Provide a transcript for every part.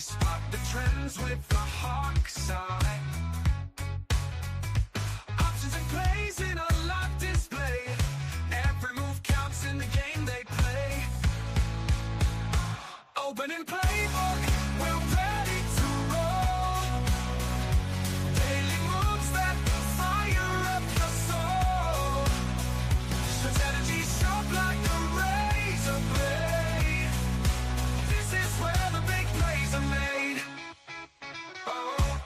spot the trends with the hawk's eye. Options and plays in a live display. Every move counts in the game they play. Opening playbook, we're ready to roll. Daily moves that fire up your soul. Strategy sharp like a razor blade. This is where the big plays are made. Oh.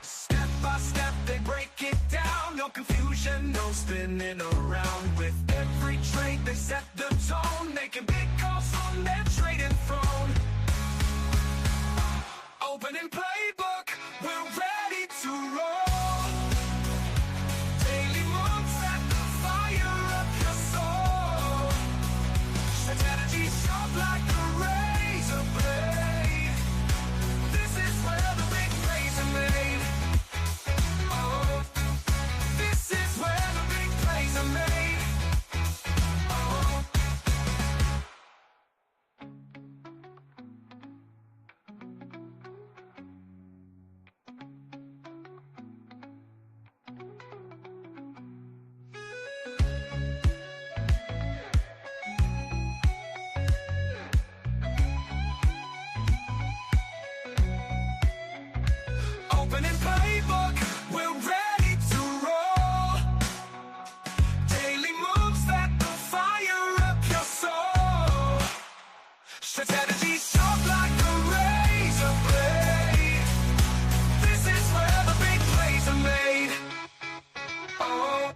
Step by step they break it down. No confusion, no spinning around. With every trade they set the tone. Making big calls on their trading throne. Opening playbook, we're ready to roll. Daily moves that fire up your soul. Strategy sharp like a razor blade. This is where the big plays are made. Oh, this is where the big plays are made. Oh. Opening playbook, we're ready to roll. Daily moves that will fire up your soul. Strategy sharp like a razor blade. This is where the big plays are made. Oh.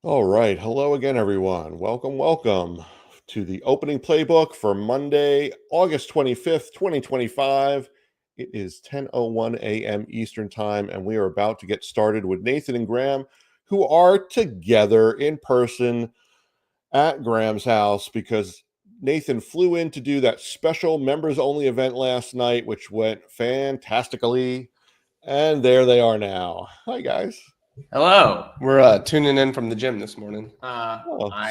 All right. Hello again, everyone. Welcome to the opening playbook for Monday, August 25th, 2025. It is 10:01 a.m. Eastern Time, and we are about to get started with Nathan and Graham, who are together in person at Graham's house because Nathan flew in to do that special members-only event last night, which went fantastically. And there they are now. Hi, guys. Hello. We're tuning in from the gym this morning. I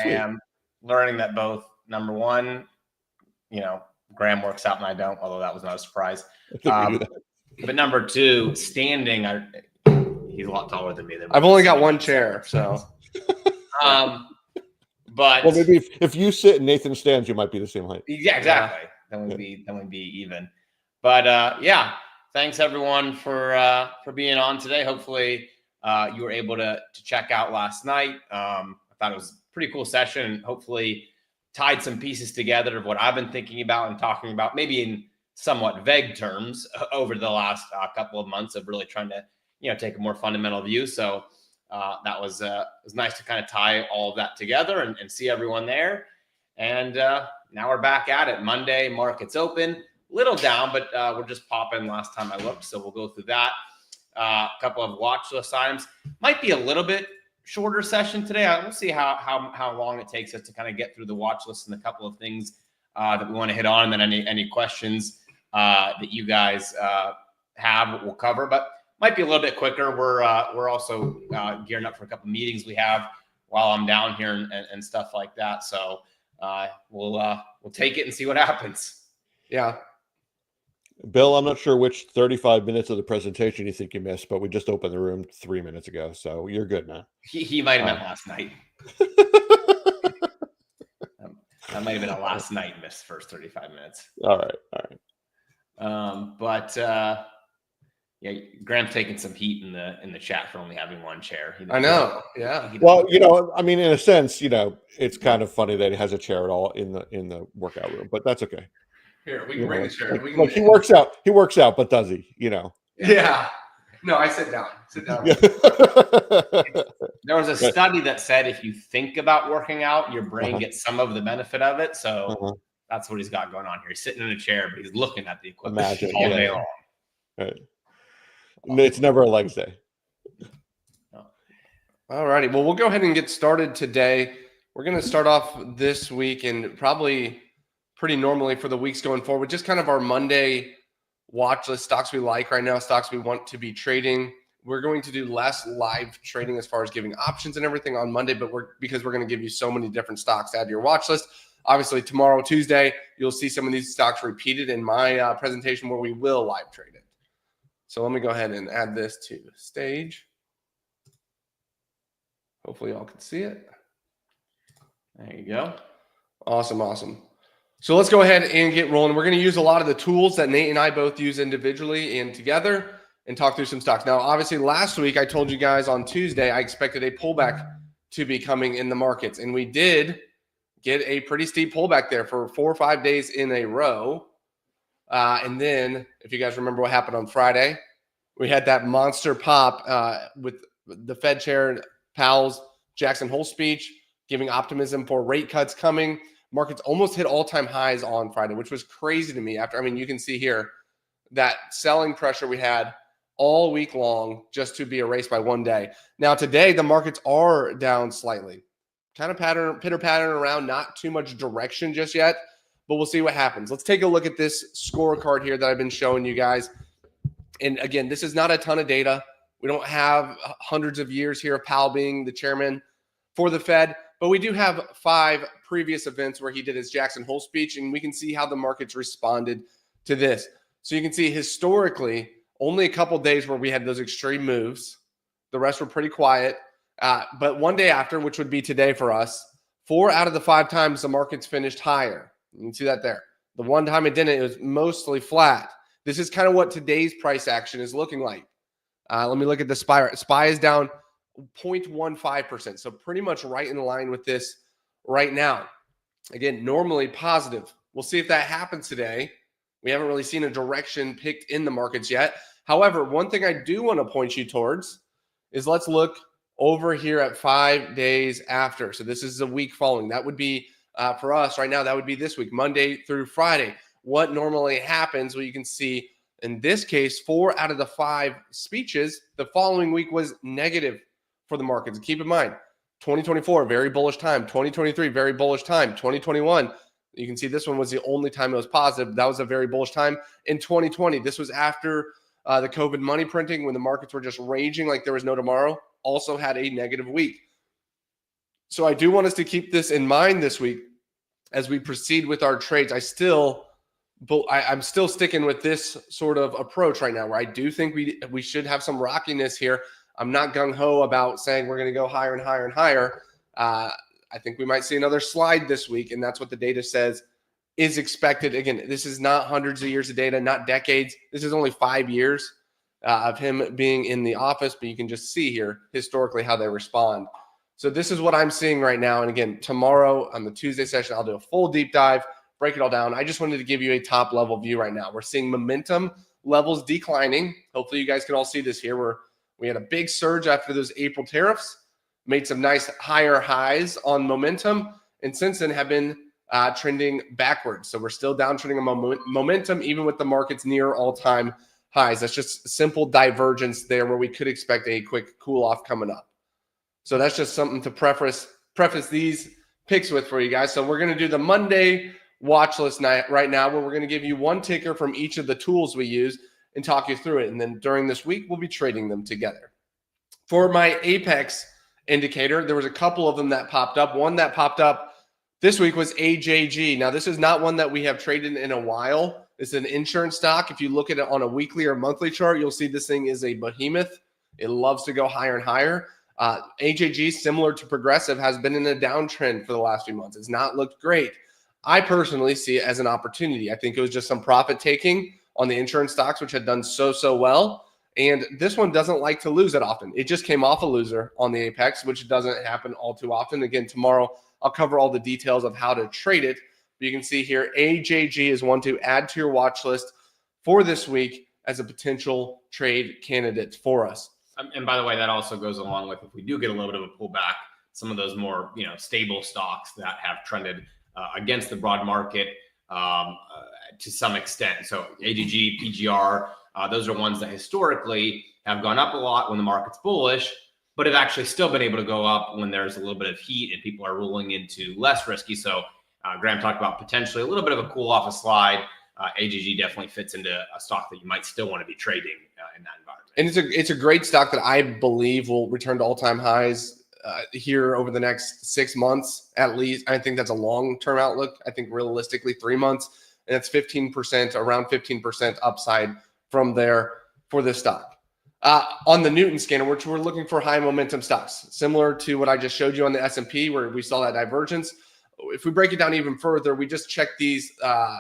sweet. am learning that both, number one, Graham works out and I don't, although that was not a surprise. I think we knew that. But number two, standing, he's a lot taller than me. I've only got one chair, so. But Well, maybe if you sit and Nathan stands, you might be the same height. yeah, exactly. Then we'd be even. But yeah, thanks everyone for being on today. Hopefully you were able to check out last night. I thought it was a pretty cool session, and hopefully tied some pieces together of what I've been thinking about and talking about, maybe in somewhat vague terms over the last couple of months of really trying to, take a more fundamental view. So that was nice to kind of tie all of that together and see everyone there. And now we're back at it. Monday, market's open, little down, but we're just popping last time I looked. So we'll go through that. A couple of watch list items. Might be a little bit shorter session today. We'll see how long it takes us to kind of get through the watch list and a couple of things that we want to hit on, and then any questions that you guys have, we'll cover. But might be a little bit quicker. We're also gearing up for a couple of meetings we have while I'm down here and stuff like that. So we'll take it and see what happens. Yeah. Bill, I'm not sure which 35 minutes of the presentation you think you missed, but we just opened the room 3 minutes ago, so you're good now. He might have meant last night. That might have been a last night missed first 35 minutes. All right. But yeah, Graham's taking some heat in the chat for only having one chair. I know. Yeah. Well, I mean, in a sense, it's kind of funny that he has a chair at all in the workout room, but that's okay. Here, we can bring the chair. Like he works out, but does he? Yeah. No, I sit down. Yeah. There was a study that said if you think about working out, your brain gets some of the benefit of it. So that's what he's got going on here. He's sitting in a chair, but he's looking at the equipment all day long. Right. It's never a legs day. All righty. Well, we'll go ahead and get started today. We're going to start off this week and probably pretty normally for the weeks going forward, just kind of our Monday watch list, stocks we like right now, stocks we want to be trading. We're going to do less live trading as far as giving options and everything on Monday, but because we're going to give you so many different stocks to add to your watch list. obviously tomorrow, Tuesday, you'll see some of these stocks repeated in my presentation where we will live trade it. So let me go ahead and add this to stage. Hopefully y'all can see it. There you go. Awesome, awesome. So let's go ahead and get rolling. We're going to use a lot of the tools that Nate and I both use individually and together and talk through some stocks. Now, obviously, last week I told you guys on Tuesday I expected a pullback to be coming in the markets, and we did get a pretty steep pullback there for 4 or 5 days in a row. And then, if you guys remember what happened on Friday, we had that monster pop with the Fed Chair Powell's Jackson Hole speech, giving optimism for rate cuts coming. Markets almost hit all-time highs on Friday, which was crazy to me. You can see here that selling pressure we had all week long just to be erased by one day. Now, today, the markets are down slightly. Kind of pitter-pattern around, not too much direction just yet, but we'll see what happens. Let's take a look at this scorecard here that I've been showing you guys. And again, this is not a ton of data. We don't have hundreds of years here of Powell being the chairman for the Fed, but we do have 5 previous events where he did his Jackson Hole speech, and we can see how the markets responded to this. So you can see historically, only a couple days where we had those extreme moves. The rest were pretty quiet. But one day after, which would be today for us, 4 out of the 5 times the markets finished higher. You can see that there. The one time it didn't, it was mostly flat. This is kind of what today's price action is looking like. Let me look at the SPY. SPY is down 0.15%. So pretty much right in line with this right now. Again, normally positive. We'll see if that happens today. We haven't really seen a direction picked in the markets yet. However, one thing I do want to point you towards is let's look over here at 5 days after. So this is a week following. That would be for us right now, that would be this week, Monday through Friday. What normally happens, well, you can see in this case, 4 out of the 5 speeches the following week was negative for the markets. Keep in mind, 2024, very bullish time. 2023, very bullish time. 2021, you can see this one was the only time it was positive. That was a very bullish time. In 2020, this was after the COVID money printing when the markets were just raging like there was no tomorrow, also had a negative week. So I do want us to keep this in mind this week as we proceed with our trades. I'm still sticking with this sort of approach right now where I do think we should have some rockiness here. I'm not gung-ho about saying we're going to go higher and higher and higher. I think we might see another slide this week, and that's what the data says is expected. Again, this is not hundreds of years of data, not decades. This is only 5 years of him being in the office, but you can just see here historically how they respond. So this is what I'm seeing right now. And again, tomorrow on the Tuesday session, I'll do a full deep dive, break it all down. I just wanted to give you a top level view right now. We're seeing momentum levels declining. Hopefully you guys can all see this here where we had a big surge after those April tariffs, made some nice higher highs on momentum, and since then have been trending backwards. So we're still downtrending on momentum, even with the markets near all-time highs. That's just simple divergence there where we could expect a quick cool off coming up. So that's just something to preface these picks with for you guys. So we're going to do the Monday watch list night right now where we're going to give you one ticker from each of the tools we use and talk you through it. And then during this week, we'll be trading them together. For my Apex indicator, there was a couple of them that popped up. One that popped up this week was AJG. Now, this is not one that we have traded in a while. It's an insurance stock. If you look at it on a weekly or monthly chart, you'll see this thing is a behemoth. It loves to go higher and higher. AJG, similar to Progressive, has been in a downtrend for the last few months. It's not looked great. I personally see it as an opportunity. I think it was just some profit taking on the insurance stocks, which had done so well. And this one doesn't like to lose that often. It just came off a loser on the Apex, which doesn't happen all too often. Again, tomorrow I'll cover all the details of how to trade it. But you can see here, AJG is one to add to your watch list for this week as a potential trade candidate for us. And by the way, that also goes along with if we do get a little bit of a pullback, some of those more stable stocks that have trended against the broad market to some extent. So AGG, PGR, those are ones that historically have gone up a lot when the market's bullish, but have actually still been able to go up when there's a little bit of heat and people are rolling into less risky. So Graham talked about potentially a little bit of a cool off a slide. AGG definitely fits into a stock that you might still want to be trading in that environment. And it's a great stock that I believe will return to all-time highs here over the next 6 months at least. I think that's a long-term outlook. I think realistically 3 months, and it's 15%, around 15% upside from there for this stock. On the Newton scanner, which we're looking for high momentum stocks, similar to what I just showed you on the S&P where we saw that divergence. If we break it down even further, we just check these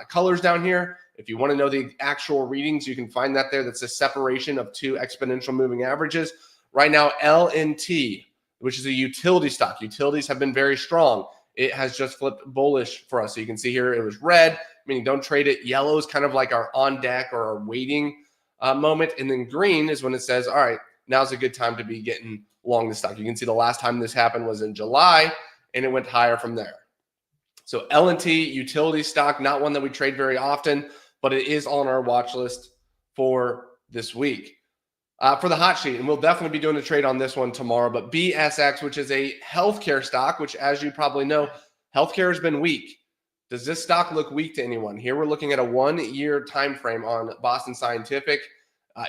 colors down here. If you want to know the actual readings, you can find that there. That's a separation of two exponential moving averages. Right now, LNT, which is a utility stock. Utilities have been very strong. It has just flipped bullish for us. So you can see here it was red, meaning don't trade it. Yellow is kind of like our on deck or our waiting moment. And then green is when it says, all right, now's a good time to be getting long the stock. You can see the last time this happened was in July, and it went higher from there. So L&T, utility stock, not one that we trade very often, but it is on our watch list for this week. For the hot sheet, and we'll definitely be doing a trade on this one tomorrow, but BSX, which is a healthcare stock, which as you probably know, healthcare has been weak. Does this stock look weak to anyone? Here we're looking at a 1-year time frame on Boston Scientific.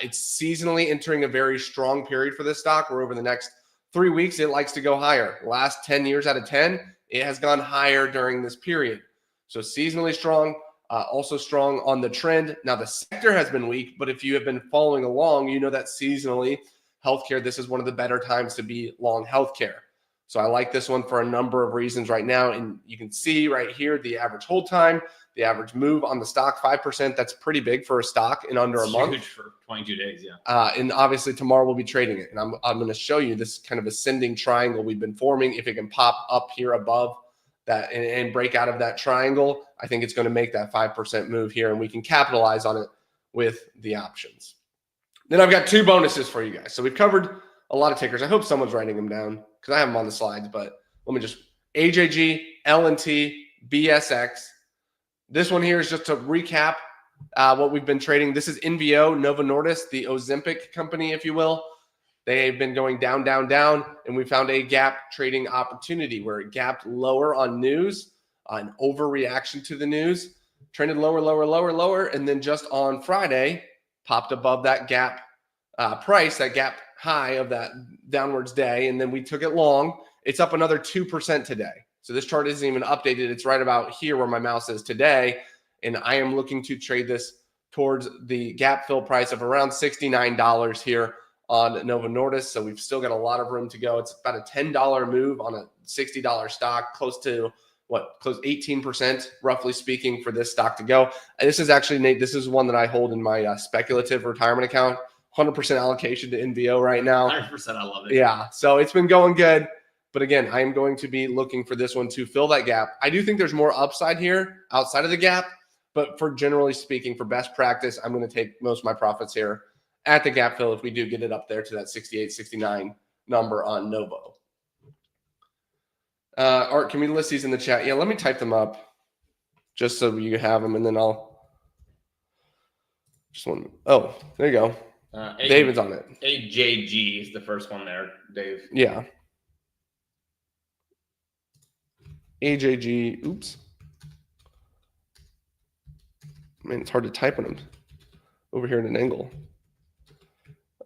It's seasonally entering a very strong period for this stock, where over the next 3 weeks, it likes to go higher. Last 10 years out of 10, it has gone higher during this period. So seasonally strong, also strong on the trend. Now the sector has been weak, but if you have been following along, you know that seasonally healthcare, this is one of the better times to be long healthcare. So I like this one for a number of reasons right now. And you can see right here, the average hold time, the average move on the stock, 5%. That's pretty big for a stock in under a month. Huge for 22 days, yeah. And obviously tomorrow we'll be trading it. And I'm going to show you this kind of ascending triangle we've been forming. If it can pop up here above that and break out of that triangle, I think it's going to make that 5% move here, and we can capitalize on it with the options. Then I've got 2 bonuses for you guys. So we've covered a lot of tickers. I hope someone's writing them down because I have them on the slides, but let me just AJG, LNT, BSX. This one here is just to recap what we've been trading. This is NVO, Novo Nordisk, the Ozempic company, if you will. They've been going down, down, down, and we found a gap trading opportunity where it gapped lower on news, an overreaction to the news, trended lower, lower, lower, lower, and then just on Friday, popped above that gap price, that gap high of that downwards day, and then we took it long. It's up another 2% today. So this chart isn't even updated. It's right about here where my mouse is today, and I am looking to trade this towards the gap fill price of around $69 here on Novo Nordisk. So we've still got a lot of room to go. It's about a $10 move on a $60 stock, close 18%, roughly speaking, for this stock to go. And this is actually, Nate, this is one that I hold in my speculative retirement account, 100% allocation to NVO right now. 100%, I love it. Yeah, so it's been going good. But again, I am going to be looking for this one to fill that gap. I do think there's more upside here outside of the gap, but for generally speaking, for best practice, I'm going to take most of my profits here at the gap fill if we do get it up there to that 68, 69 number on Novo. Art, can we list these in the chat? Yeah, let me type them up just so you have them, and then I'll just one. Oh, there you go. David's on it. AJG is the first one there, Dave. Yeah. AJG. Oops. Man, it's hard to type on them over here at an angle.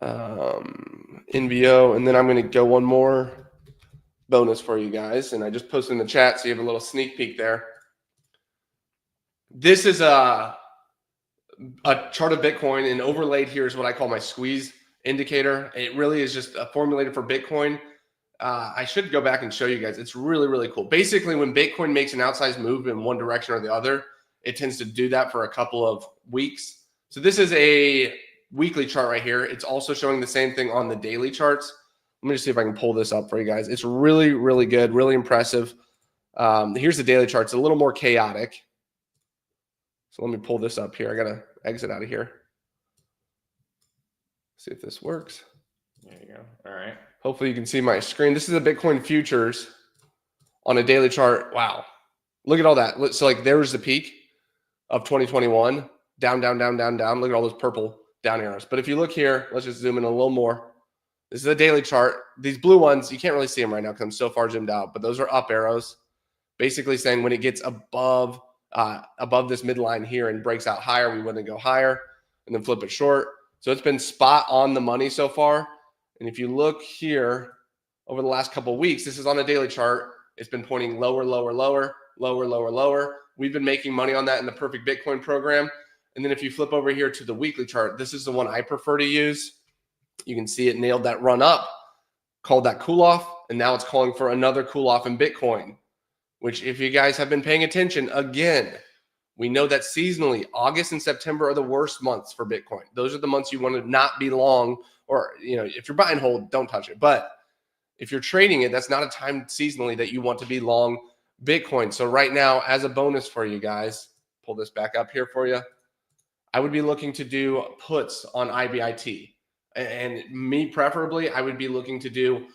NVO, and then I'm going to go one more bonus for you guys, and I just posted in the chat so you have a little sneak peek there. This is a chart of Bitcoin, and overlaid here is what I call my squeeze indicator. It really is just formulated for Bitcoin. I should go back and show you guys. It's really, really cool. Basically, when Bitcoin makes an outsized move in one direction or the other, it tends to do that for a couple of weeks. So this is a weekly chart right here. It's also showing the same thing on the daily charts. Let me just see if I can pull this up for you guys. It's really, really good, really impressive. Here's the daily chart. It's a little more chaotic. So let me pull this up here. I got to exit out of here. See if this works. There you go. All right. Hopefully you can see my screen. This is the Bitcoin futures on a daily chart. Wow. Look at all that. So like there's the peak of 2021. Down, down, down, down, down. Look at all those purple down arrows. But if you look here, let's just zoom in a little more. This is a daily chart. These blue ones, you can't really see them right now because I'm so far zoomed out, but those are up arrows, basically saying when it gets above this midline here and breaks out higher, we want to go higher and then flip it short. So it's been spot on the money so far. And if you look here over the last couple of weeks. This is on a daily chart. It's been pointing lower, lower, lower, lower, lower, lower. We've been making money on that in the Perfect Bitcoin program. And then if you flip over here to the weekly chart, this is the one I prefer to use. You can see it nailed that run up, called that cool off, and now it's calling for another cool off in Bitcoin, which if you guys have been paying attention, again, we know that seasonally, August and September are the worst months for Bitcoin. Those are the months you want to not be long, or, you know, if you're buy and hold, don't touch it. But if you're trading it, that's not a time seasonally that you want to be long Bitcoin. So right now, as a bonus for you guys, pull this back up here for you. I would be looking to do puts on IBIT. And me preferably, I would be looking to do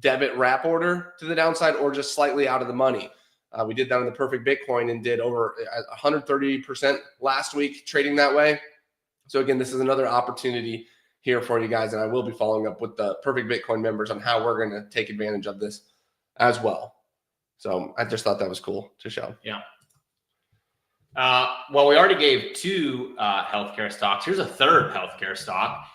debit wrap order to the downside or just slightly out of the money. We did that on the Perfect Bitcoin and did over 130% last week trading that way. So again, this is another opportunity here for you guys. And I will be following up with the Perfect Bitcoin members on how we're going to take advantage of this as well. So I just thought that was cool to show. Yeah. Well, we already gave 2 healthcare stocks. Here's a third healthcare stock.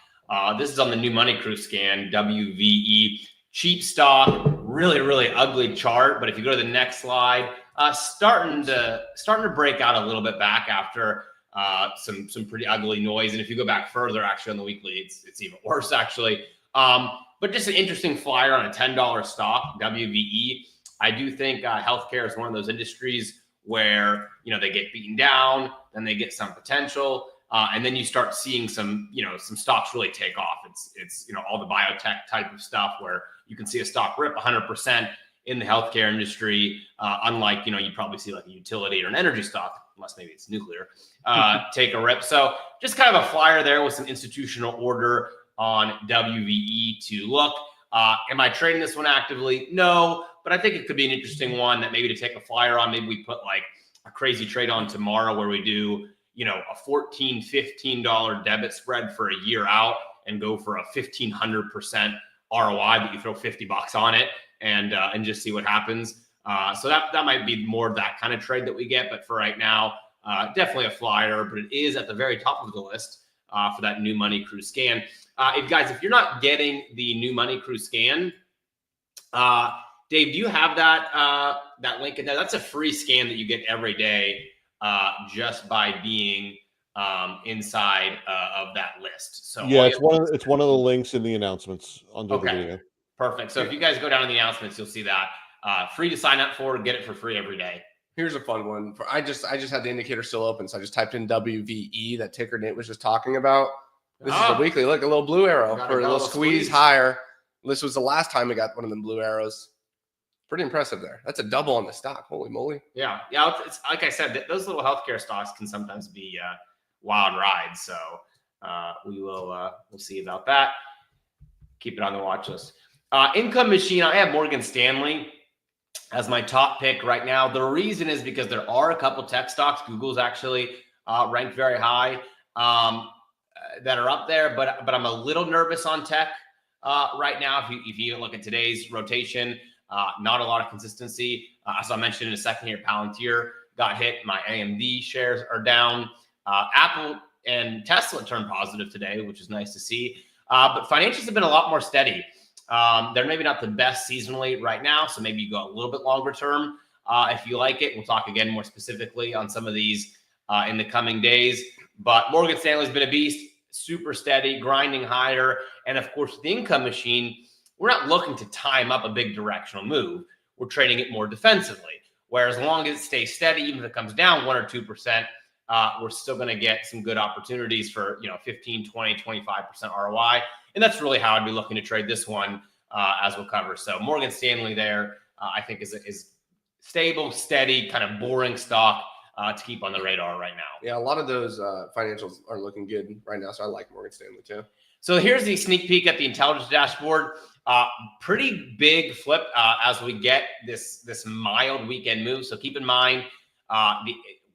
This is on the new money crew scan, WVE. Cheap stock, really, really ugly chart. But if you go to the next slide, starting to break out a little bit back after some pretty ugly noise. And if you go back further, actually on the weekly, it's even worse actually. But just an interesting flyer on a $10 stock, WVE. I do think healthcare is one of those industries where, you know, they get beaten down, then they get some potential. And then you start seeing some stocks really take off. It's all the biotech type of stuff where you can see a stock rip 100% in the healthcare industry. Unlike, you probably see like a utility or an energy stock, unless maybe it's nuclear, take a rip. So just kind of a flyer there with some institutional order on WVE to look. Am I trading this one actively? No, but I think it could be an interesting one that maybe to take a flyer on. Maybe we put like a crazy trade on tomorrow where we do, a $14, $15 debit spread for a year out and go for a 1,500% ROI, but you throw $50 on it and just see what happens. So that might be more of that kind of trade that we get. But for right now, definitely a flyer, but it is at the very top of the list for that new money crew scan. If you're not getting the new money crew scan, Dave, do you have that link in there? That's a free scan that you get every day just by being inside of that list. So yeah, it's one of the links in the announcements under the video. Perfect. So if you guys go down to the announcements, you'll see that free to sign up for, get it for free every day. Here's a fun one. I just had the indicator still open, so I just typed in WVE, that ticker Nate was just talking about. This is the weekly. Look, a little blue arrow for a little squeeze higher. This was the last time we got one of them blue arrows. Pretty impressive there. That's a double on the stock. Holy moly. Yeah. It's like I said, those little healthcare stocks can sometimes be wild rides. So we'll see about that. Keep it on the watch list. Income machine. I have Morgan Stanley as my top pick right now. The reason is because there are a couple tech stocks. Google's actually ranked very high that are up there, but I'm a little nervous on tech right now. If you look at today's rotation, not a lot of consistency. As I mentioned in a second here, Palantir got hit. My AMD shares are down. Apple and Tesla turned positive today, which is nice to see. But financials have been a lot more steady. They're maybe not the best seasonally right now, so maybe you go a little bit longer term if you like it. We'll talk again more specifically on some of these in the coming days. But Morgan Stanley's been a beast, super steady, grinding higher. And of course, the income machine, we're not looking to time up a big directional move. We're trading it more defensively, where as long as it stays steady, even if it comes down 1 or 2%, we're still going to get some good opportunities for 15, 20, 25% ROI. And that's really how I'd be looking to trade this one as we'll cover. So Morgan Stanley there, I think is stable, steady, kind of boring stock to keep on the radar right now. Yeah, a lot of those financials are looking good right now. So I like Morgan Stanley too. So here's the sneak peek at the intelligence dashboard. Pretty big flip as we get this mild weekend move. So keep in mind,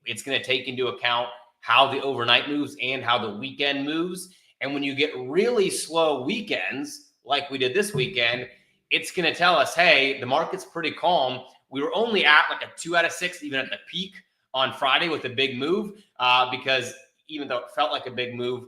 it's going to take into account how the overnight moves and how the weekend moves. And when you get really slow weekends, like we did this weekend, it's going to tell us, hey, the market's pretty calm. We were only at like a 2 out of 6, even at the peak on Friday with a big move, because even though it felt like a big move,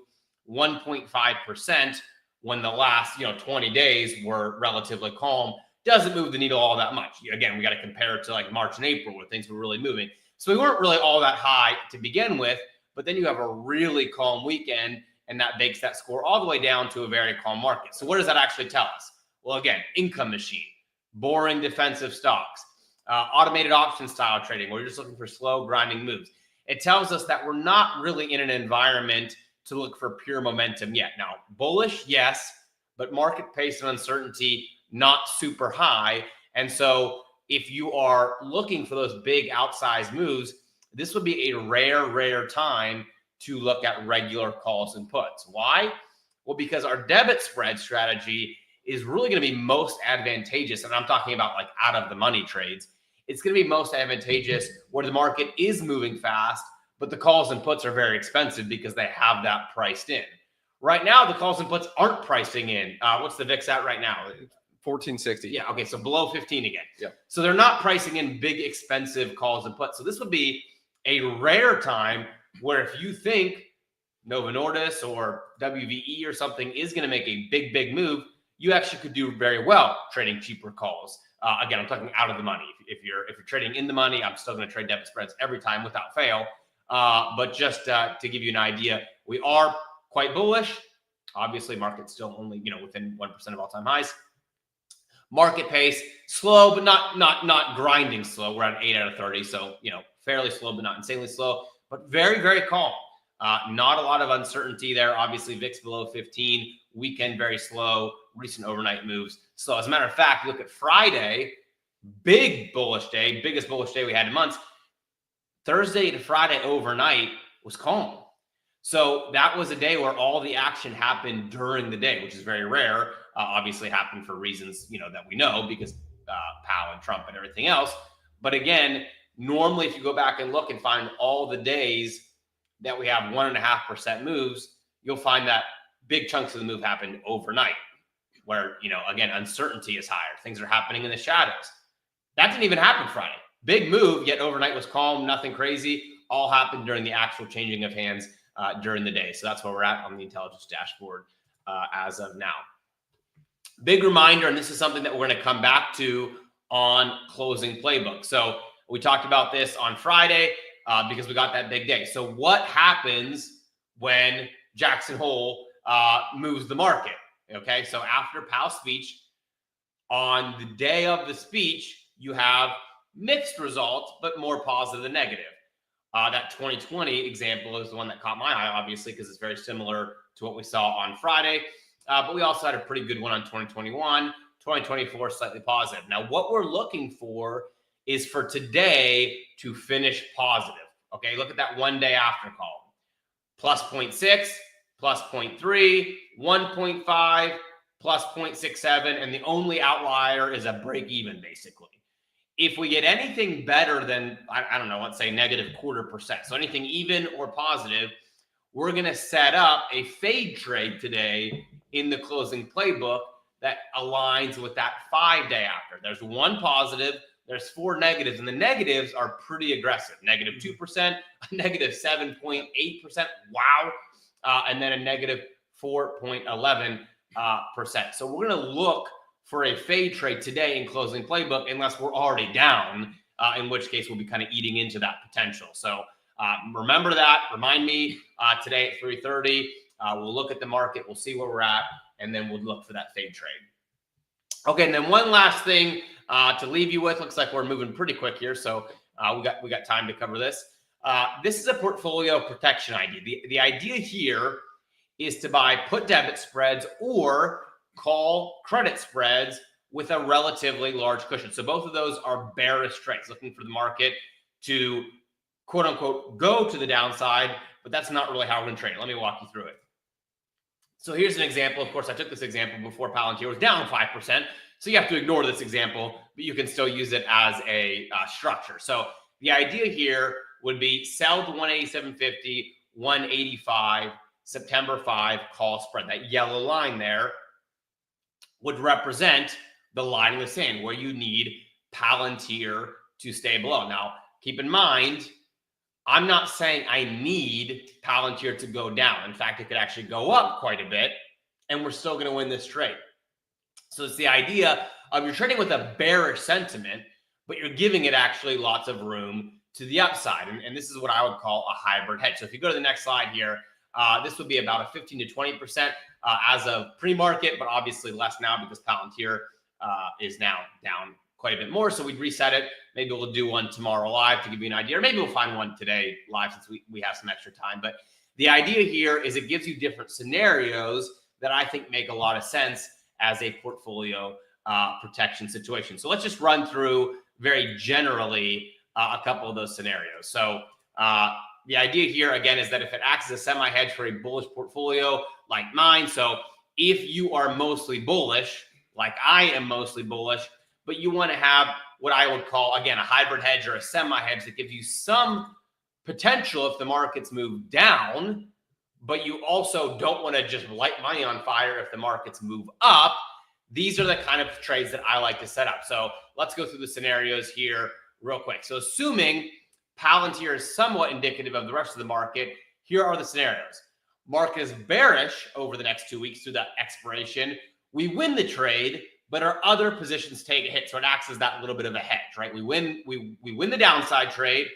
1.5% when the last 20 days were relatively calm, doesn't move the needle all that much. Again, we got to compare it to like March and April where things were really moving. So we weren't really all that high to begin with, but then you have a really calm weekend and that bakes that score all the way down to a very calm market. So what does that actually tell us? Well, again, income machine, boring defensive stocks, automated option style trading, where you're just looking for slow grinding moves. It tells us that we're not really in an environment to look for pure momentum yet. Now, bullish, yes, but market pace and uncertainty, not super high. And so if you are looking for those big outsized moves, this would be a rare time to look at regular calls and puts. Why? Well, because our debit spread strategy is really going to be most advantageous. And I'm talking about like out of the money trades. It's going to be most advantageous where the market is moving fast, but the calls and puts are very expensive because they have that priced in. Right now, the calls and puts aren't pricing in. What's the VIX at right now? 1460. Yeah. Okay. So below 15 again. Yeah. So they're not pricing in big, expensive calls and puts. So this would be a rare time where if you think Novo Nordisk or WVE or something is going to make a big move, you actually could do very well trading cheaper calls. Again, I'm talking out of the money. If you're trading in the money, I'm still going to trade debit spreads every time without fail. But just to give you an idea, we are quite bullish. Obviously, market's still only within 1% of all-time highs. Market pace slow, but not grinding slow. We're at 8 out of 30, so fairly slow, but not insanely slow. But very calm. Not a lot of uncertainty there. Obviously, VIX below 15. Weekend very slow. Recent overnight moves. So as a matter of fact, look at Friday, big bullish day, biggest bullish day we had in months. Thursday to Friday overnight was calm. So that was a day where all the action happened during the day, which is very rare. Obviously happened for reasons, that we know because Powell and Trump and everything else. But again, normally if you go back and look and find all the days that we have 1.5% moves, you'll find that big chunks of the move happened overnight where, again, uncertainty is higher. Things are happening in the shadows. That didn't even happen Friday. Big move, yet overnight was calm, nothing crazy. All happened during the actual changing of hands during the day. So that's where we're at on the intelligence dashboard as of now. Big reminder, and this is something that we're going to come back to on closing playbook. So we talked about this on Friday because we got that big day. So what happens when Jackson Hole moves the market? Okay, so after Powell's speech, on the day of the speech, you have mixed results, but more positive than negative. That 2020 example is the one that caught my eye, obviously, because it's very similar to what we saw on Friday. But we also had a pretty good one on 2021. 2024 slightly positive. Now, what we're looking for is for today to finish positive. Okay, look at that 1 day after column. Plus 0.6, plus 0.3, 1.5, plus 0.67, and the only outlier is a break even, basically. If we get anything better than, I don't know, let's say negative 0.25%, so anything even or positive, we're going to set up a fade trade today in the closing playbook that aligns with that 5 day after. There's one positive, there's 4 negatives, and the negatives are pretty aggressive. Negative 2%, negative 7.8%, wow, and then a negative 4.11%. So we're going to look for a fade trade today in closing playbook unless we're already down, in which case we'll be kind of eating into that potential. So remember that. Remind me today at 3:30. We'll look at the market. We'll see where we're at, and then we'll look for that fade trade. Okay, and then one last thing to leave you with. Looks like we're moving pretty quick here, so we got time to cover this. This is a portfolio protection idea. The idea here is to buy put debit spreads or call credit spreads with a relatively large cushion. So both of those are bearish trades, looking for the market to quote unquote go to the downside, but that's not really how we're going to trade it. Let me walk you through it. So here's an example. Of course, I took this example before Palantir was down 5%. So you have to ignore this example, but you can still use it as a structure. So the idea here would be sell to 187.50, 185, September 5 call spread. That yellow line there would represent the line in the sand where you need Palantir to stay below. Now, keep in mind, I'm not saying I need Palantir to go down. In fact, it could actually go up quite a bit and we're still going to win this trade. So it's the idea of you're trading with a bearish sentiment, but you're giving it actually lots of room to the upside. And this is what I would call a hybrid hedge. So if you go to the next slide here, this would be about a 15 to 20% as of pre-market, but obviously less now because Palantir is now down quite a bit more. So we'd reset it. Maybe we'll do one tomorrow live to give you an idea, or maybe we'll find one today live since we have some extra time. But the idea here is it gives you different scenarios that I think make a lot of sense as a portfolio protection situation. So let's just run through very generally a couple of those scenarios. So the idea here, again, is that if it acts as a semi-hedge for a bullish portfolio like mine, so if you are mostly bullish, like I am mostly bullish, but you want to have what I would call, again, a hybrid hedge or a semi-hedge that gives you some potential if the markets move down, but you also don't want to just light money on fire if the markets move up. These are the kind of trades that I like to set up. So let's go through the scenarios here real quick. So assuming Palantir is somewhat indicative of the rest of the market, here are the scenarios. Market is bearish over the next 2 weeks through that expiration. We win the trade, but our other positions take a hit. So it acts as that little bit of a hedge, right? We win the downside trade,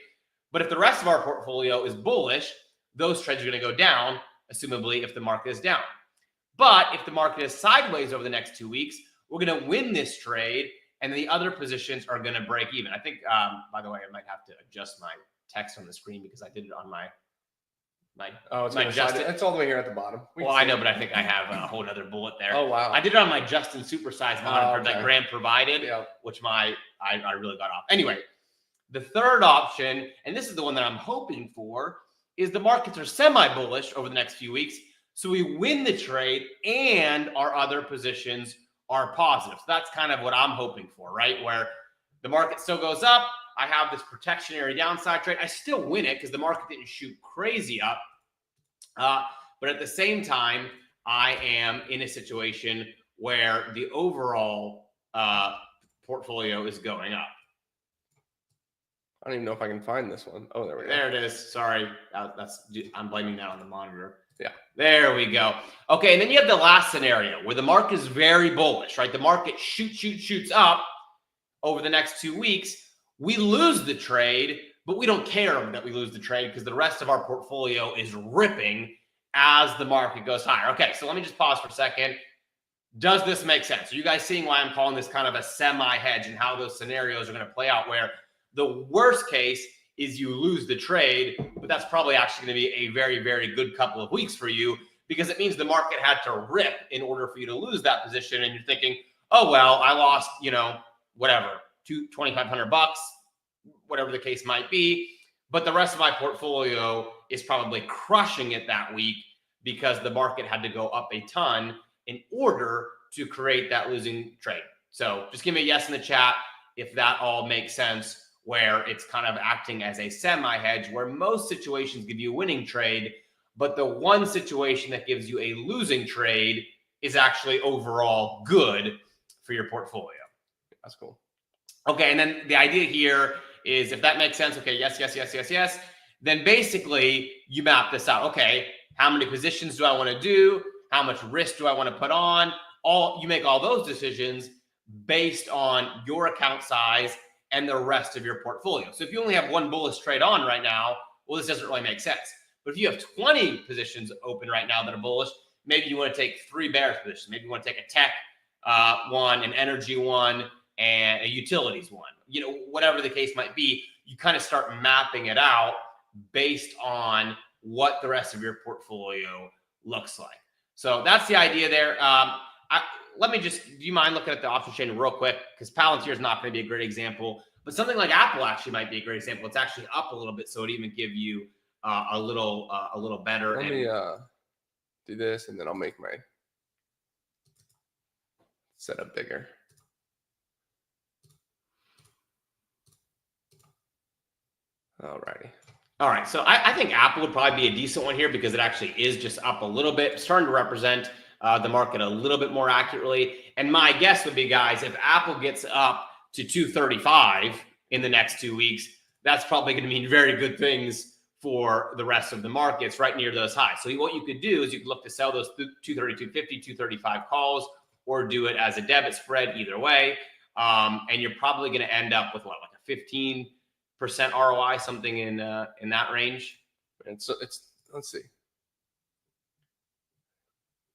but if the rest of our portfolio is bullish, those trades are going to go down, assumably if the market is down. But if the market is sideways over the next 2 weeks, we're going to win this trade, and the other positions are going to break even. I think, by the way, I might have to adjust my text on the screen because I did it on my it's all the way here at the bottom. Well, I know, but I think I have a whole other bullet there. Oh, wow. I did it on my Justin supersize monitor that Graham provided, Yep. which I really got off. Anyway, the third option, and this is the one that I'm hoping for, is the markets are semi-bullish over the next few weeks. So we win the trade and our other positions are positive. So that's kind of what I'm hoping for, right? Where the market still goes up. I have this protectionary downside trade. I still win it because the market didn't shoot crazy up. But at the same time, I am in a situation where the overall portfolio is going up. I don't even know if I can find this one. Oh, there we go. There it is. Sorry. I'm blaming that on the monitor. Yeah. There we go. Okay. And then you have the last scenario where the market is very bullish, right? The market shoots up over the next 2 weeks. We lose the trade, but we don't care that we lose the trade because the rest of our portfolio is ripping as the market goes higher. Okay. So let me just pause for a second. Does this make sense? Are you guys seeing why I'm calling this kind of a semi-hedge and how those scenarios are going to play out, where the worst case is you lose the trade, but that's probably actually going to be a very, very good couple of weeks for you because it means the market had to rip in order for you to lose that position. And you're thinking, oh, well, I lost, whatever, $2,500, whatever the case might be. But the rest of my portfolio is probably crushing it that week because the market had to go up a ton in order to create that losing trade. So just give me a yes in the chat if that all makes sense, where it's kind of acting as a semi-hedge, where most situations give you a winning trade, but the one situation that gives you a losing trade is actually overall good for your portfolio. That's cool. Okay, and then the idea here is, if that makes sense, okay, yes, then basically you map this out. Okay, how many positions do I want to do? How much risk do I want to put on? You make all those decisions based on your account size and the rest of your portfolio. So if you only have one bullish trade on right now, well, this doesn't really make sense. But if you have 20 positions open right now that are bullish, maybe you want to take 3 bearish positions. Maybe you want to take a tech one, an energy one, and a utilities one. Whatever the case might be, you kind of start mapping it out based on what the rest of your portfolio looks like. So that's the idea there. Do you mind looking at the option chain real quick? Because Palantir is not going to be a great example, but something like Apple actually might be a great example. It's actually up a little bit, so it even give you a little better. Let me do this, and then I'll make my setup bigger. Alrighty. All right, so I think Apple would probably be a decent one here because it actually is just up a little bit, starting to represent the market a little bit more accurately. And my guess would be, guys, if Apple gets up to 235 in the next 2 weeks, that's probably going to mean very good things for the rest of the markets right near those highs. So what you could do is you could look to sell those 230, 250, 235 calls, or do it as a debit spread, either way. And you're probably going to end up with what, like a 15% ROI, something in that range. And so let's see.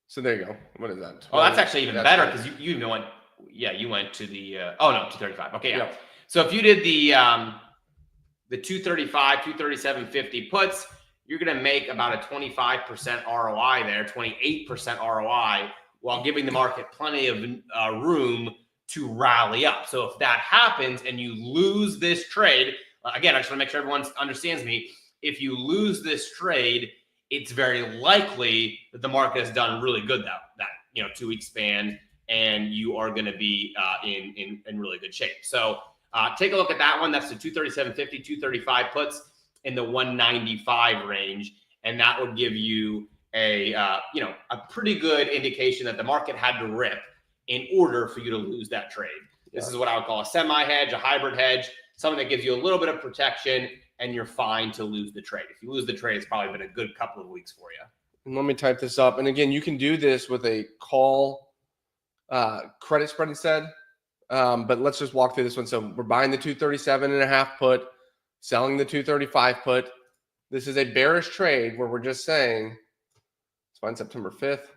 So there you go. What is that? Oh, that's actually even better because you went, you went to the 235. Okay, yeah. So if you did the 235, 237.50 puts, you're going to make about a 25% ROI there, 28% ROI, while giving the market plenty of room to rally up. So if that happens and you lose this trade, again, I just want to make sure everyone understands me. If you lose this trade, it's very likely that the market has done really good that 2 week span, and you are going to be in really good shape. So take a look at that one. That's the 237.50, 235 puts in the 195 range, and that would give you a pretty good indication that the market had to rip in order for you to lose that trade. This is what I would call a semi-hedge, a hybrid hedge, something that gives you a little bit of protection, and you're fine to lose the trade. If you lose the trade, it's probably been a good couple of weeks for you. And let me type this up. And again, you can do this with a call credit spread instead. But let's just walk through this one. So we're buying the 237.5 put, selling the 235 put. This is a bearish trade where we're just saying, it's fine, September 5th.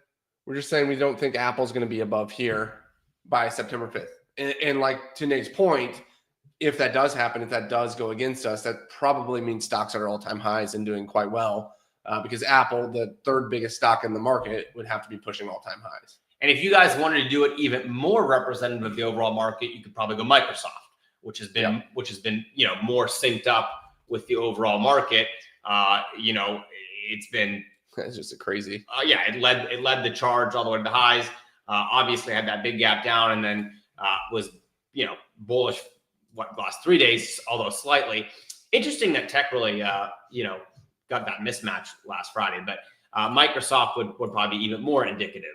We're just saying we don't think Apple's going to be above here by September 5th. And like to Nate's point, if that does happen, if that does go against us, that probably means stocks are at all-time highs and doing quite well because Apple, the third biggest stock in the market, would have to be pushing all-time highs. And if you guys wanted to do it even more representative of the overall market, you could probably go Microsoft, which has been more synced up with the overall market. It's just a crazy. It led the charge all the way to the highs. Obviously had that big gap down, and then was bullish last 3 days, although slightly. Interesting that tech really got that mismatch last Friday, but Microsoft would probably be even more indicative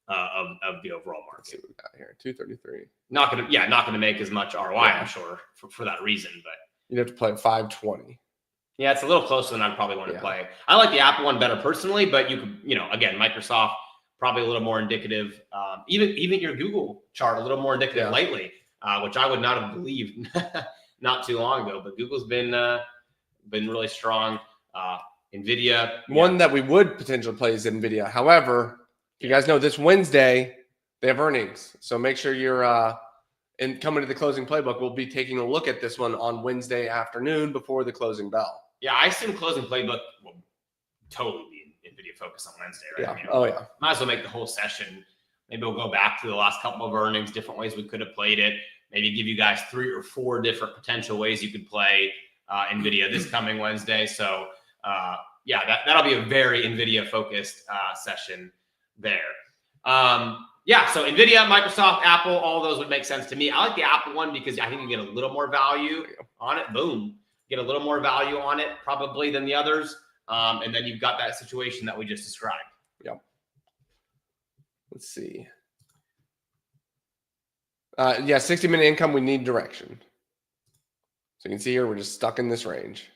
of the overall market. Let's see what we got here, 233. Not gonna make as much ROI, I'm sure, for that reason, but you'd have to play 520. Yeah, it's a little closer than I'd probably want to play. I like the Apple one better personally, but you could, again, Microsoft probably a little more indicative. Even your Google chart a little more indicative lately, which I would not have believed not too long ago. But Google's been really strong. Nvidia, one that we would potentially play is Nvidia. However, you guys know this Wednesday they have earnings, so make sure you're and coming to the closing playbook. We'll be taking a look at this one on Wednesday afternoon before the closing bell. Yeah, I assume closing playbook will totally be NVIDIA focus on Wednesday, right? Yeah. Might as well make the whole session. Maybe we'll go back to the last couple of earnings, different ways we could have played it. Maybe give you guys 3 or 4 different potential ways you could play NVIDIA this coming Wednesday. So, that'll be a very NVIDIA focused session there. So NVIDIA, Microsoft, Apple, all those would make sense to me. I like the Apple one because I think you get a little more value on it. Boom. Get a little more value on it probably than the others. And then you've got that situation that we just described. Yep. Let's see. 60-minute income, we need direction. So you can see here, we're just stuck in this range.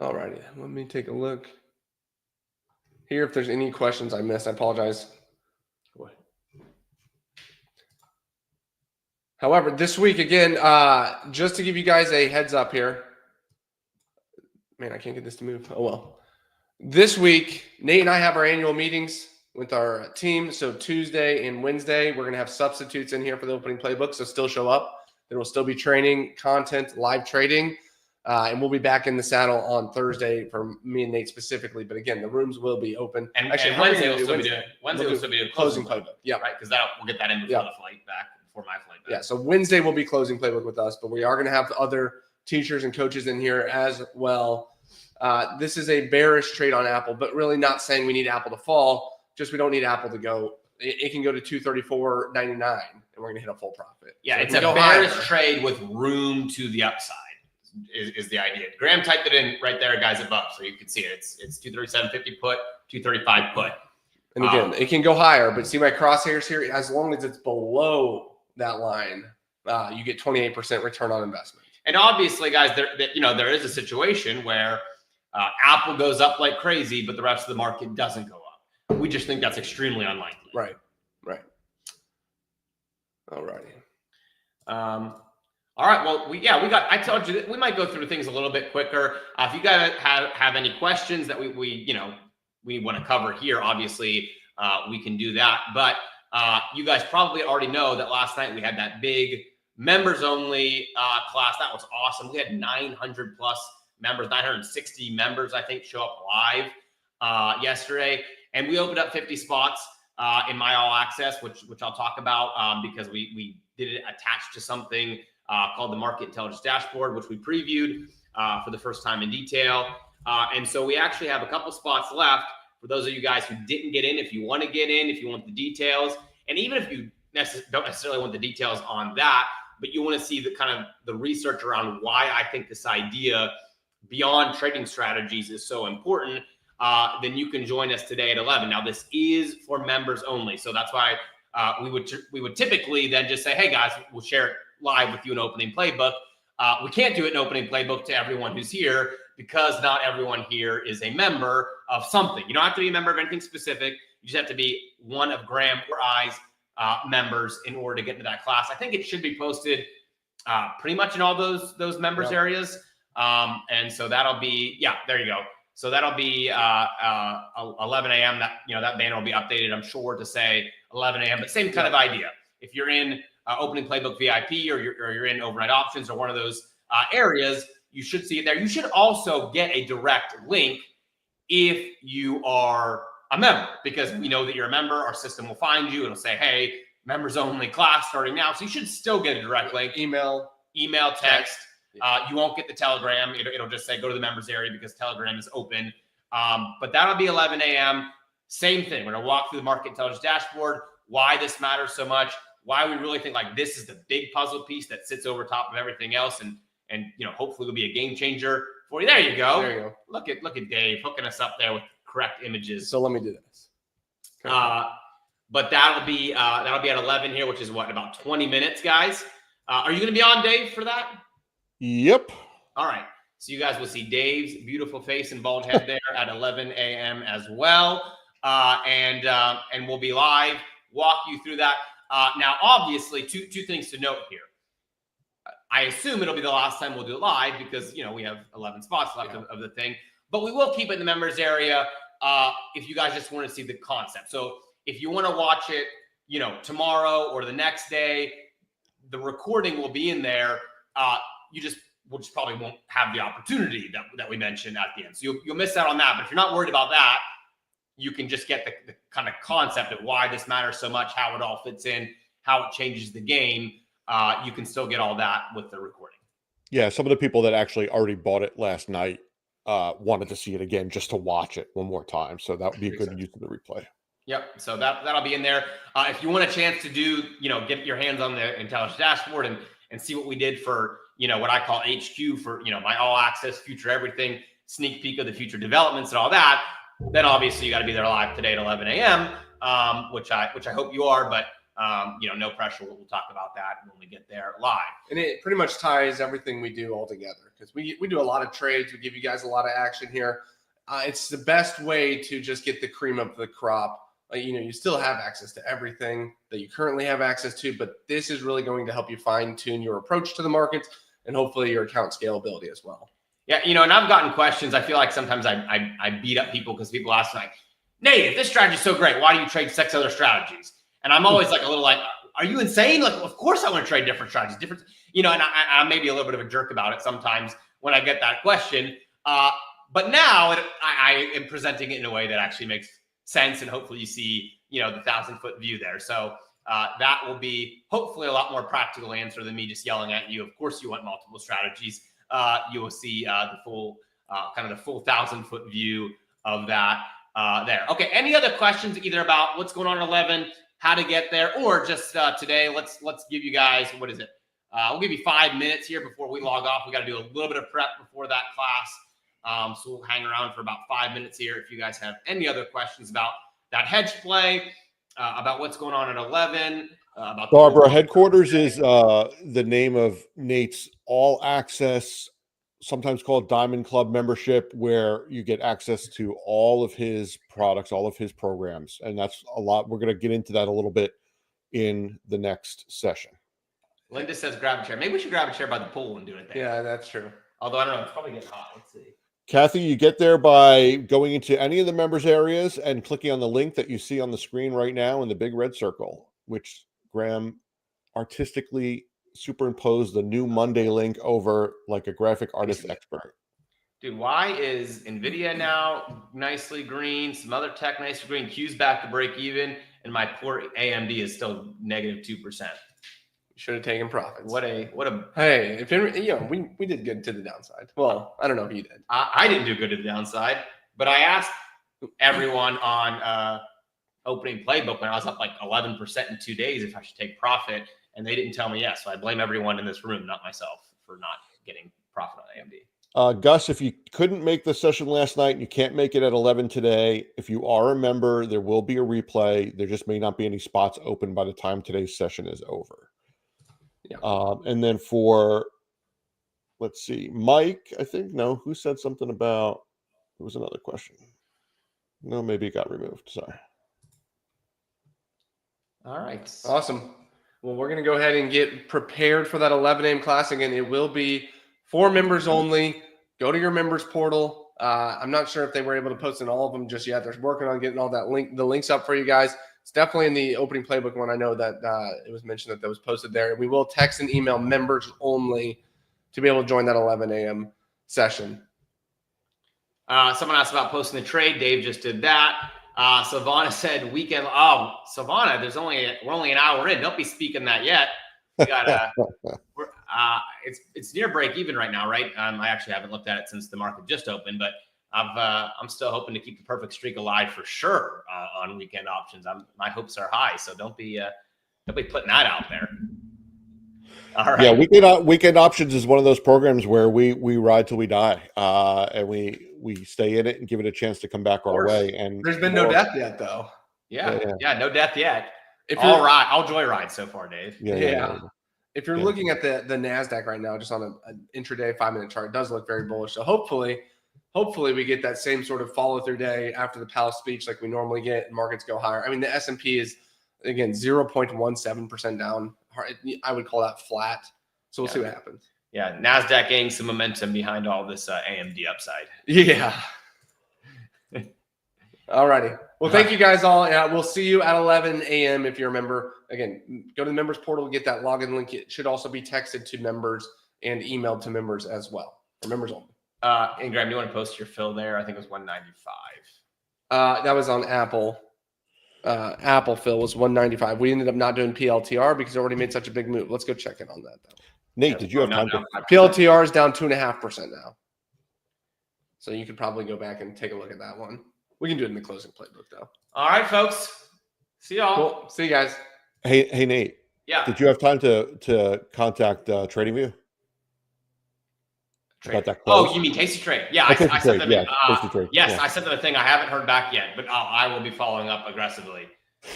All righty. Let me take a look here. If there's any questions I missed, I apologize. However, this week, again, just to give you guys a heads up here. Man, I can't get this to move. Oh, well. This week, Nate and I have our annual meetings with our team. So Tuesday and Wednesday, we're going to have substitutes in here for the opening playbook. So still show up. There will still be training, content, live trading. And we'll be back in the saddle on Thursday for me and Nate specifically. But again, the rooms will be open. And actually, Wednesday we'll still be doing closing playbook. Yeah, right. Because we'll get that in before the flight back, before my flight back. Yeah. So Wednesday will be closing playbook with us, but we are going to have other teachers and coaches in here as well. This is a bearish trade on Apple, but really not saying we need Apple to fall. Just we don't need Apple to go. It can go to 234.99, and we're going to hit a full profit. Yeah, so it's a bearish trade with room to the upside. Is the idea. Graham typed it in right there, guys, above, so you can see it. It's 237.50 put, 235 put. And again, it can go higher, but see my crosshairs here? As long as it's below that line, you get 28% return on investment. And obviously, guys, there is a situation where Apple goes up like crazy, but the rest of the market doesn't go up. We just think that's extremely unlikely. Right. All righty. All right. Well, I told you that we might go through things a little bit quicker. If you guys have any questions that we want to cover here, obviously we can do that. But you guys probably already know that last night we had that big members only class. That was awesome. We had 900 plus members, 960 members, I think, show up live yesterday. And we opened up 50 spots in my all access, which I'll talk about because we did it attached to something called the Market Intelligence Dashboard, which we previewed for the first time in detail. And so we actually have a couple spots left for those of you guys who didn't get in. If you want to get in, if you want the details, and even if you don't necessarily want the details on that, but you want to see the kind of the research around why I think this idea beyond trading strategies is so important, then you can join us today at 11. Now, this is for members only. So that's why we would typically then just say, hey, guys, we'll share it live with you in opening playbook. We can't do it in opening playbook to everyone who's here because not everyone here is a member of something. You don't have to be a member of anything specific. You just have to be one of Graham or I's members in order to get into that class. I think it should be posted pretty much in all those members areas. And so that'll be, there you go. So that'll be 11 a.m. That banner will be updated, I'm sure, to say 11 a.m. But same kind of idea. If you're in opening playbook VIP or you're in overnight options or one of those areas, you should see it there. You should also get a direct link if you are a member, because we know that you're a member. Our system will find you. It'll say, hey, members only class starting now. So you should still get a direct link. Email, text. You won't get the Telegram. It'll just say go to the members area because Telegram is open. But that'll be 11 a.m. Same thing. We're going to walk through the Market Intelligence Dashboard, why this matters so much, why we really think like this is the big puzzle piece that sits over top of everything else, and hopefully will be a game changer for you. There you go. There you go. Look at Dave hooking us up there with correct images. So let me do this. Okay. But that'll be at 11 here, which is what, about 20 minutes, guys. Are you going to be on, Dave, for that? Yep. All right. So you guys will see Dave's beautiful face and bald head there at 11 a.m. as well. And we'll be live, walk you through that. Now, obviously, two things to note here. I assume it'll be the last time we'll do it live because, we have 11 spots left of the thing. But we will keep it in the members area if you guys just want to see the concept. So if you want to watch it, tomorrow or the next day, the recording will be in there. You just probably won't have the opportunity that we mentioned at the end. So you'll miss out on that. But if you're not worried about that, you can just get the kind of concept of why this matters so much, how it all fits in, how it changes the game. You can still get all that with the recording. Yeah, some of the people that actually already bought it last night wanted to see it again just to watch it one more time. So that would be a good use of the replay. Yep. So that'll be in there. If you want a chance to do, get your hands on the intelligence dashboard and see what we did for, what I call HQ for, my all access, future everything, sneak peek of the future developments and all that, then obviously you got to be there live today at 11 a.m., which I hope you are, but no pressure. We'll talk about that when we get there live. And it pretty much ties everything we do all together because we do a lot of trades. We give you guys a lot of action here. It's the best way to just get the cream of the crop. You still have access to everything that you currently have access to, but this is really going to help you fine tune your approach to the markets and hopefully your account scalability as well. Yeah. And I've gotten questions. I feel like sometimes I beat up people because people ask like, Nate, if this strategy is so great, why do you trade 6 other strategies? And I'm always like a little like, are you insane? Like, of course I want to trade different strategies, and I may be a little bit of a jerk about it sometimes when I get that question. But now I am presenting it in a way that actually makes sense. And hopefully you see, the 1,000-foot view there. So that will be hopefully a lot more practical answer than me just yelling at you. Of course you want multiple strategies. You will see the full 1,000-foot view of that there. Okay. Any other questions either about what's going on at 11, how to get there, or just today? Let's give you guys, what is it? We'll give you 5 minutes here before we log off. We got to do a little bit of prep before that class. So we'll hang around for about 5 minutes here. If you guys have any other questions about that hedge play, about what's going on at 11, about the Scarborough pool. headquarters is the name of Nate's all access, sometimes called Diamond Club membership, where you get access to all of his products, all of his programs. And that's a lot. We're going to get into that a little bit in the next session. Linda says grab a chair. Maybe we should grab a chair by the pool and do it there. Yeah, that's true. Although I don't know, it's probably getting hot. Let's see. Kathy, you get there by going into any of the members areas and clicking on the link that you see on the screen right now in the big red circle, which Graham artistically superimposed the new Monday link over like a graphic artist expert. Dude, why is NVIDIA now nicely green? Some other tech nicely green. Q's back to break even, and my poor AMD is still negative 2%. Should have taken profits. What a Hey, if we did good to the downside. Well, I don't know if you did. I didn't do good to the downside, but I asked everyone on opening playbook when I was up like 11% in 2 days if I should take profit, and they didn't tell me yes. So I blame everyone in this room, not myself, for not getting profit on AMD. Gus, if you couldn't make the session last night and you can't make it at 11 today, if you are a member, there will be a replay. There just may not be any spots open by the time today's session is over. Yeah. And then for, let's see, Mike, I think, no, who said something about, there was another question. No, maybe it got removed. Sorry. All right. Awesome. Well, we're going to go ahead and get prepared for that 11 a.m. class. Again, it will be for members only. Go to your members portal. I'm not sure if they were able to post in all of them just yet. They're working on getting all the links up for you guys. It's definitely in the opening playbook one. I know that it was mentioned that was posted there. We will text and email members only to be able to join that 11 a.m. session. Someone asked about posting the trade. Dave just did that. Savannah said weekend. Oh, Savannah, we're only an hour in. Don't be speaking that yet. We got it's near break even right now, right? I actually haven't looked at it since the market just opened, but I'm still hoping to keep the perfect streak alive for sure on weekend options. My hopes are high, so don't be putting that out there. All right. Yeah, weekend options is one of those programs where we ride till we die, and we stay in it and give it a chance to come back our way. And there's been no death yet, though. Yeah, no death yet. I'll joyride so far, Dave. Yeah. If you're looking at the NASDAQ right now, just on an intraday 5-minute chart, it does look very bullish. So hopefully we get that same sort of follow-through day after the Powell speech like we normally get, and markets go higher. I mean, the S&P is, again, 0.17% down. I would call that flat. So we'll see what happens. Yeah, NASDAQ gaining some momentum behind all this AMD upside. Yeah. All righty. Well, thank you guys all. We'll see you at 11 a.m. if you're a member. Again, go to the members portal, get that login link. It should also be texted to members and emailed to members as well, for members only. And Graham, you want to post your fill there? I think it was 195. That was on Apple. Apple fill was 195. We ended up not doing PLTR because it already made such a big move. Let's go check in on that, though. Nate, did you have time to? PLTR is down 2.5% now. So you could probably go back and take a look at that one. We can do it in the closing playbook, though. All right, folks. See y'all. Cool. See you guys. Hey, Nate. Yeah. Did you have time to contact TradingView? About that close? Oh, you mean Tasty Trade? Yeah, I sent them. Tasty Trade. Yes, yeah. I sent them a thing. I haven't heard back yet, but I will be following up aggressively.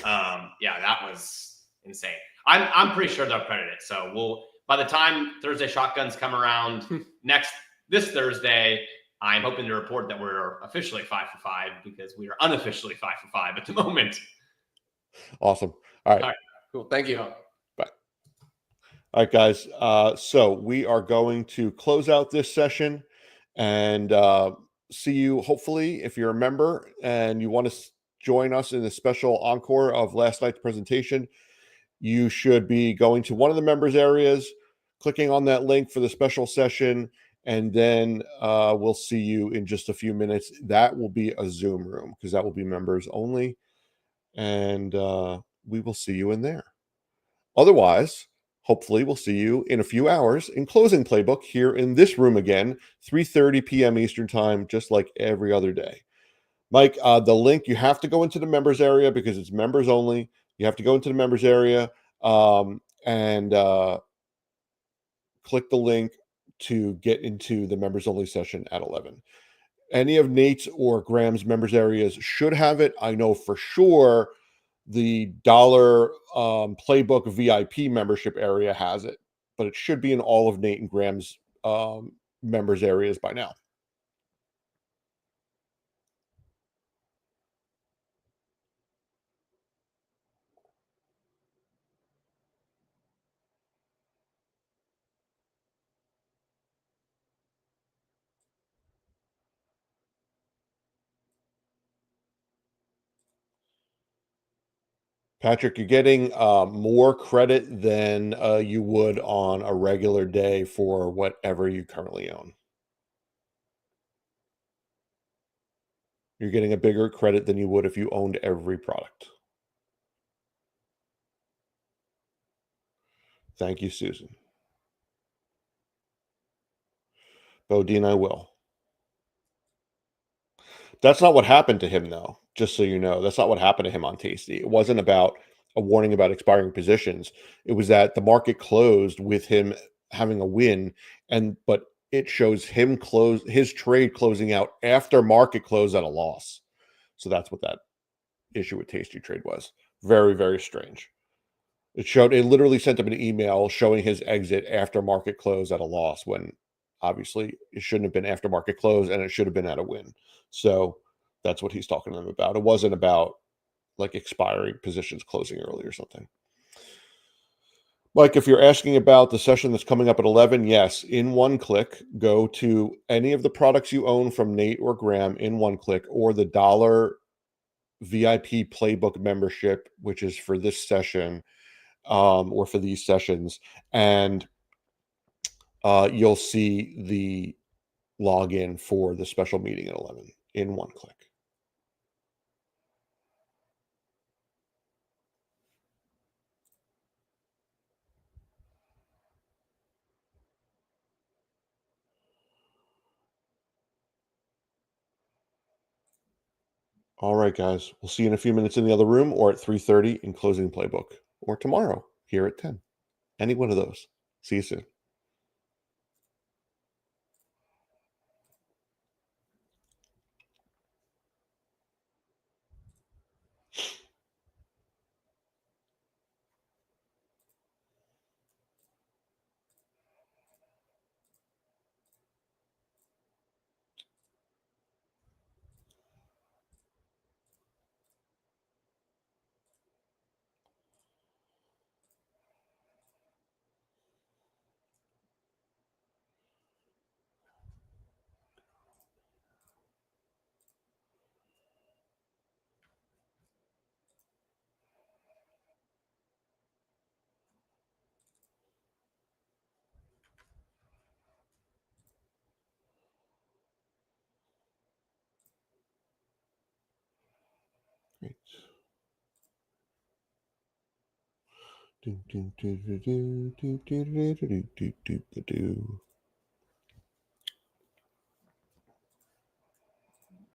Yeah, that was insane. I'm pretty sure they'll credit it. So by the time Thursday shotguns come around this Thursday, I'm hoping to report that we're officially 5 for 5 because we are unofficially 5 for 5 at the moment. Awesome. All right. Cool. Thank you. Bye. All right, guys. So we are going to close out this session and see you, hopefully, if you're a member and you want to join us in the special encore of last night's presentation, you should be going to one of the members areas, clicking on that link for the special session, and then we'll see you in just a few minutes. That will be a Zoom room because that will be members only. And we will see you in there. Otherwise, hopefully we'll see you in a few hours in closing playbook here in this room again, 3:30 p.m. Eastern time, just like every other day. Mike, the link, you have to go into the members area because it's members only. You have to go into the members area and click the link to get into the members only session at 11. Any of Nate's or Graham's members areas should have it. I know for sure The dollar Playbook VIP membership area has it, but it should be in all of Nate and Graham's members areas by now. Patrick, you're getting more credit than you would on a regular day for whatever you currently own. You're getting a bigger credit than you would if you owned every product. Thank you, Susan. Bodine, I will. That's not what happened to him, though. Just so you know, that's not what happened to him on Tasty. It wasn't about a warning about expiring positions. It was that the market closed with him having a win, but it shows him his trade closing out after market close at a loss. So that's what that issue with Tasty Trade was. Very, very strange. It literally sent him an email showing his exit after market close at a loss, when obviously it shouldn't have been after market close and it should have been at a win. So that's what he's talking to them about. It wasn't about like expiring positions closing early or something. Mike, if you're asking about the session that's coming up at 11, yes, in one click, go to any of the products you own from Nate or Graham in one click, or the dollar VIP Playbook membership, which is for this session, or for these sessions, and you'll see the login for the special meeting at 11 in one click. All right, guys. We'll see you in a few minutes in the other room, or at 3:30 in closing Playbook, or tomorrow here at 10. Any one of those. See you soon. Great. Do, do, do, do, do, do, do, do, do, do, do, do.